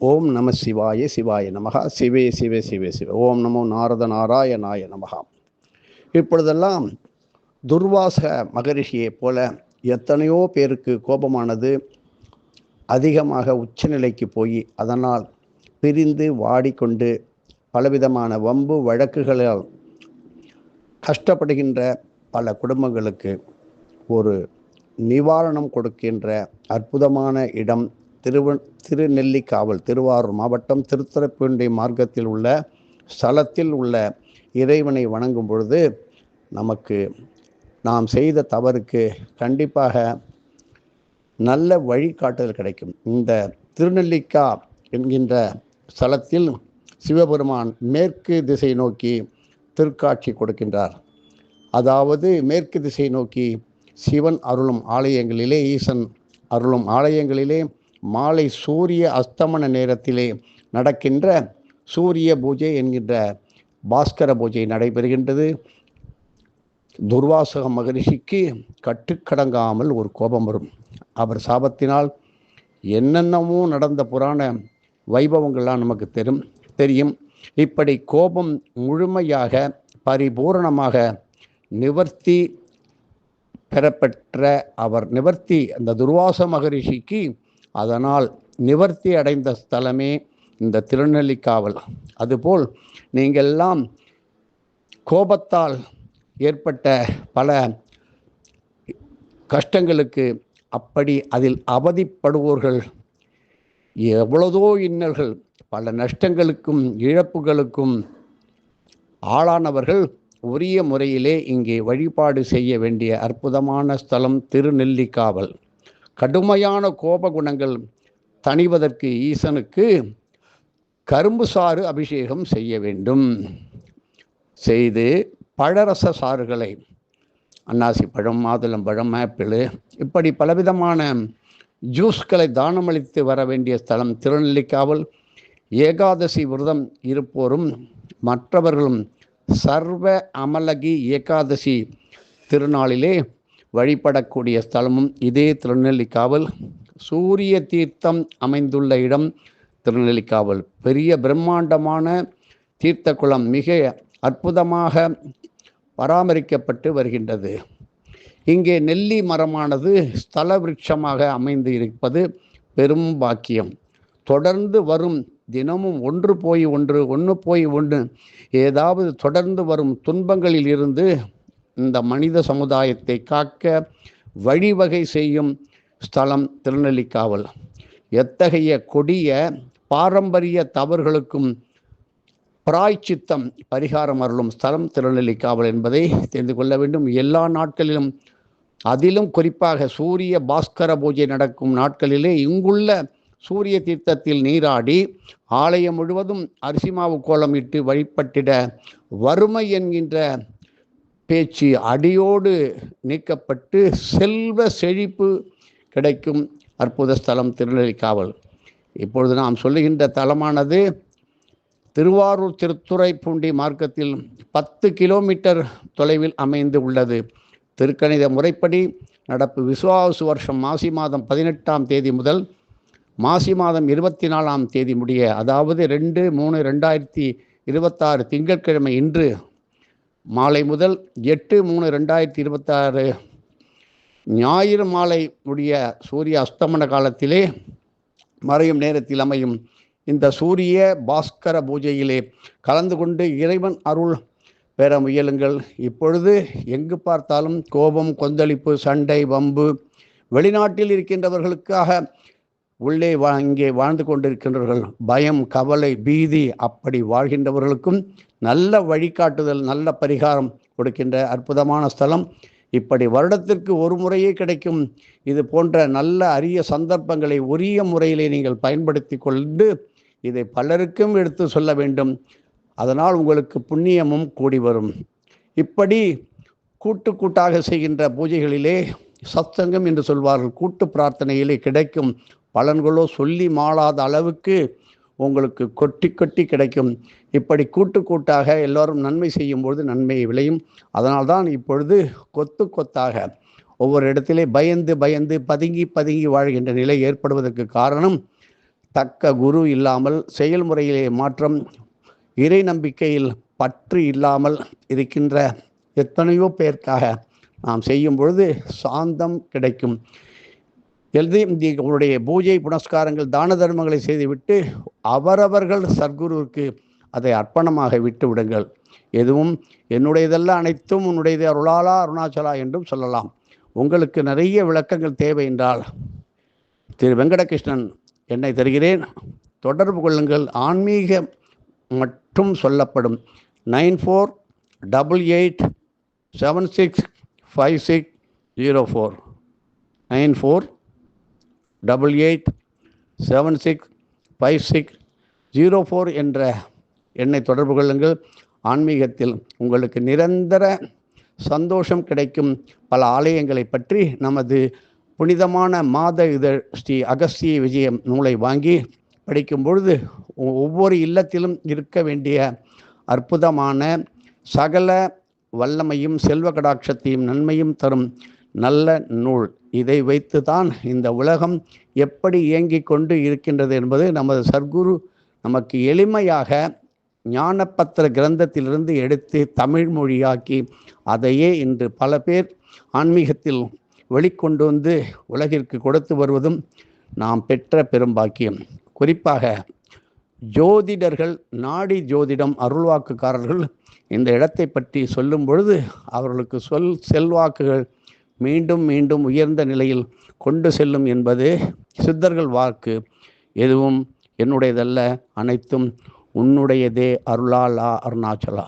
ஓம் நம சிவாய சிவாய நமகா சிவே சிவே சிவே சிவ ஓம் நமோ நாரத நாராயணாய நமகா. இப்பொழுதெல்லாம் துர்வாச மகரிஷியைப் போல எத்தனையோ பேருக்கு கோபமானது அதிகமாக உச்சநிலைக்கு போய் அதனால் பிரிந்து வாடிக்கொண்டு பலவிதமான வம்பு வழக்குகளால் கஷ்டப்படுகின்ற பல குடும்பங்களுக்கு ஒரு நிவாரணம் கொடுக்கின்ற அற்புதமான இடம் திருநெல்லிக்காவல், திருவாரூர் மாவட்டம் திருத்துறைப்பூண்டி மார்க்கத்தில் உள்ள ஸ்தலத்தில் உள்ள இறைவனை வணங்கும் பொழுது நமக்கு நாம் செய்த தவறுக்கு கண்டிப்பாக நல்ல வழிகாட்டுதல் கிடைக்கும். இந்த திருநெல்லிக்கா என்கின்ற ஸ்தலத்தில் சிவபெருமான் மேற்கு திசை நோக்கி திருக்காட்சி கொடுக்கின்றார். அதாவது மேற்கு திசை நோக்கி சிவன் அருளும் ஆலயங்களிலே, ஈசன் அருளும் ஆலயங்களிலே மாலை சூரிய அஸ்தமன நேரத்திலே நடக்கின்ற சூரிய பூஜை என்கின்ற பாஸ்கர பூஜை நடைபெறுகின்றது. துர்வாசக மகரிஷிக்கு கட்டுக்கடங்காமல் ஒரு கோபம் வரும். அவர் சாபத்தினால் என்னென்னமோ நடந்த புராண வைபவங்கள்லாம் நமக்கு தெரியும். இப்படி கோபம் முழுமையாக பரிபூரணமாக நிவர்த்தி பெறப்பெற்ற அவர் அந்த துர்வாச மகரிஷிக்கு அதனால் நிவர்த்தி அடைந்த ஸ்தலமே இந்த திருநெல்லிக்காவல். அதுபோல் நீங்கள்லாம் கோபத்தால் ஏற்பட்ட பல கஷ்டங்களுக்கு அப்படி அதில் அவதிப்படுவோர்கள் எவ்வளவோ இன்னல்கள் பல நஷ்டங்களுக்கும் இழப்புகளுக்கும் ஆளானவர்கள் உரிய முறையிலே இங்கே வழிபாடு செய்ய வேண்டிய அற்புதமான ஸ்தலம் திருநெல்லிக்காவல். கடுமையான கோப குணங்கள் தணிவதற்கு ஈசனுக்கு கரும்பு சாறு அபிஷேகம் செய்ய வேண்டும். செய்து பழரச சாறுகளை, அன்னாசி பழம், மாதுளம் பழம், ஆப்பிள், இப்படி பலவிதமான ஜூஸ்களை தானமளித்து வர வேண்டிய ஸ்தலம் திருநெல்லிக்காவல். ஏகாதசி விரதம் இருப்போரும் மற்றவர்களும் சர்வ அமலகி ஏகாதசி திருநாளிலே வழிபடக்கூடிய ஸ்தலமும் இதே திருநெல்லிக்காவல். சூரிய தீர்த்தம் அமைந்துள்ள இடம் திருநெல்லிக்காவல். பெரிய பிரம்மாண்டமான தீர்த்த குளம் மிக அற்புதமாக பராமரிக்கப்பட்டு வருகின்றது. இங்கே நெல்லி மரமானது ஸ்தல விருட்சமாக அமைந்து இருப்பது பெரும் பாக்கியம். தொடர்ந்து வரும் தினமும் ஒன்று போய் ஒன்று ஏதாவது தொடர்ந்து வரும் துன்பங்களில் இருந்து இந்த மனித சமுதாயத்தை காக்க வழிவகை செய்யும் ஸ்தலம் திருநெல்லிக்காவல். எத்தகைய கொடிய பாரம்பரிய தவறுகளுக்கும் பிராய்ச்சித்தம் பரிகாரம் அருளும் ஸ்தலம் திருநெல்லிக்காவல் என்பதை தெரிந்து கொள்ள வேண்டும். எல்லா நாட்களிலும், அதிலும் குறிப்பாக சூரிய பாஸ்கர பூஜை நடக்கும் நாட்களிலே இங்குள்ள சூரிய தீர்த்தத்தில் நீராடி ஆலயம் முழுவதும் அரிசி மாவு கோலம் இட்டு வழிபட்டிட வறுமை என்கின்ற பேச்சு அடியோடு நீக்கப்பட்டு செல்வ செழிப்பு கிடைக்கும் அற்புத ஸ்தலம் திருநெல்லிக்காவல். இப்பொழுது நாம் சொல்லுகின்ற தலமானது திருவாரூர் திருத்துறைப்பூண்டி மார்க்கத்தில் 10 கிலோமீட்டர் தொலைவில் அமைந்து உள்ளது. திருக்கணித முறைப்படி நடப்பு விசுவாசு வருஷம் மாசி மாதம் 18ஆம் தேதி முதல் மாசி மாதம் 24ஆம் தேதி முடிய, அதாவது 2/3/2026 திங்கட்கிழமை இன்று மாலை முதல் 8/3/2026 ஞாயிறு மாலை முடிய சூரிய அஸ்தமன காலத்திலே மறையும் நேரத்தில் அமையும் இந்த சூரிய பாஸ்கர பூஜையிலே கலந்து கொண்டு இறைவன் அருள் பெற முயலுங்கள். இப்பொழுது எங்கு பார்த்தாலும் கோபம், கொந்தளிப்பு, சண்டை, வம்பு, வெளிநாட்டில் இருக்கின்றவர்களுக்காக உள்ளே இங்கே வாழ்ந்து கொண்டிருக்கின்றவர்கள் பயம், கவலை, பீதி அப்படி வாழ்கின்றவர்களுக்கும் நல்ல வழிகாட்டுதல், நல்ல பரிகாரம் கொடுக்கின்ற அற்புதமான ஸ்தலம். இப்படி வருடத்திற்கு ஒரு முறையே கிடைக்கும் இது போன்ற நல்ல அரிய சந்தர்ப்பங்களை உரிய முறையிலே நீங்கள் பயன்படுத்தி கொண்டு இதை பலருக்கும் எடுத்து சொல்ல வேண்டும். அதனால் உங்களுக்கு புண்ணியமும் கூடி வரும். இப்படி கூட்டாக செய்கின்ற பூஜைகளிலே சத்சங்கம் என்று சொல்வார்கள். கூட்டு பிரார்த்தனையிலே கிடைக்கும் பலன்களோ சொல்லி மாளாத அளவுக்கு உங்களுக்கு கொட்டி கொட்டி கிடைக்கும். இப்படி கூட்டாக எல்லோரும் நன்மை செய்யும் பொழுது நன்மை விளையும். அதனால்தான் இப்பொழுது கொத்தாக ஒவ்வொரு இடத்திலே பயந்து பதுங்கி வாழ்கின்ற நிலை ஏற்படுவதற்கு காரணம் தக்க குரு இல்லாமல், செயல்முறையிலே மாற்றம், இறை நம்பிக்கையில் பற்று இல்லாமல் இருக்கின்ற எத்தனையோ பேருக்காக நாம் செய்யும் பொழுது சாந்தம் கிடைக்கும். உங்களுடைய பூஜை புனஸ்காரங்கள் தான தர்மங்களை செய்துவிட்டு அவரவர்கள் சர்க்குருவுக்கு அதை அர்ப்பணமாக விட்டு விடுங்கள். எதுவும் என்னுடையதல்ல, அனைத்தும் உன்னுடையது அருளாலா அருணாச்சலா என்றும் சொல்லலாம். உங்களுக்கு நிறைய விளக்கங்கள் தேவை என்றால் திரு வெங்கடகிருஷ்ணன் என்னை தருகிறேன், தொடர்பு கொள்ளுங்கள். ஆன்மீக மட்டும் சொல்லப்படும் 9488765604 9488765604 என்ற எண்ணை தொடர்பு கொள்ளுங்கள். ஆன்மீகத்தில் உங்களுக்கு நிரந்தர சந்தோஷம் கிடைக்கும். பல ஆலயங்களை பற்றி நமது புனிதமான மாத இதழ் ஸ்ரீ அகஸ்திய விஜயம் நூலை வாங்கி படிக்கும் பொழுது ஒவ்வொரு இல்லத்திலும் இருக்க வேண்டிய அற்புதமான சகல வல்லமையும் செல்வ கடாட்சத்தையும் நன்மையும் தரும் நல்ல நூல். இதை வைத்துதான் இந்த உலகம் எப்படி இயங்கிக் கொண்டு இருக்கின்றது என்பது நமது சர்க்குரு நமக்கு எளிமையாக ஞானப்பத்திர கிரந்தத்திலிருந்து எடுத்து தமிழ் மொழியாக்கி அதையே இன்று பல பேர் ஆன்மீகத்தில் வெளிக்கொண்டு வந்து உலகிற்கு கொடுத்து வருவதும் நாம் பெற்ற பெரும்பாக்கியம். குறிப்பாக ஜோதிடர்கள், நாடி ஜோதிடம் அருள்வாக்குக்காரர்கள் இந்த இடத்தை பற்றி சொல்லும் பொழுது அவர்களுக்கு செல்வாக்குகள் மீண்டும் மீண்டும் உயர்ந்த நிலையில் கொண்டு செல்லும் என்பது சித்தர்கள் வாக்கு. எதுவும் என்னுடையதல்ல, அனைத்தும் உன்னுடையதே அருளாலா அருணாச்சலா.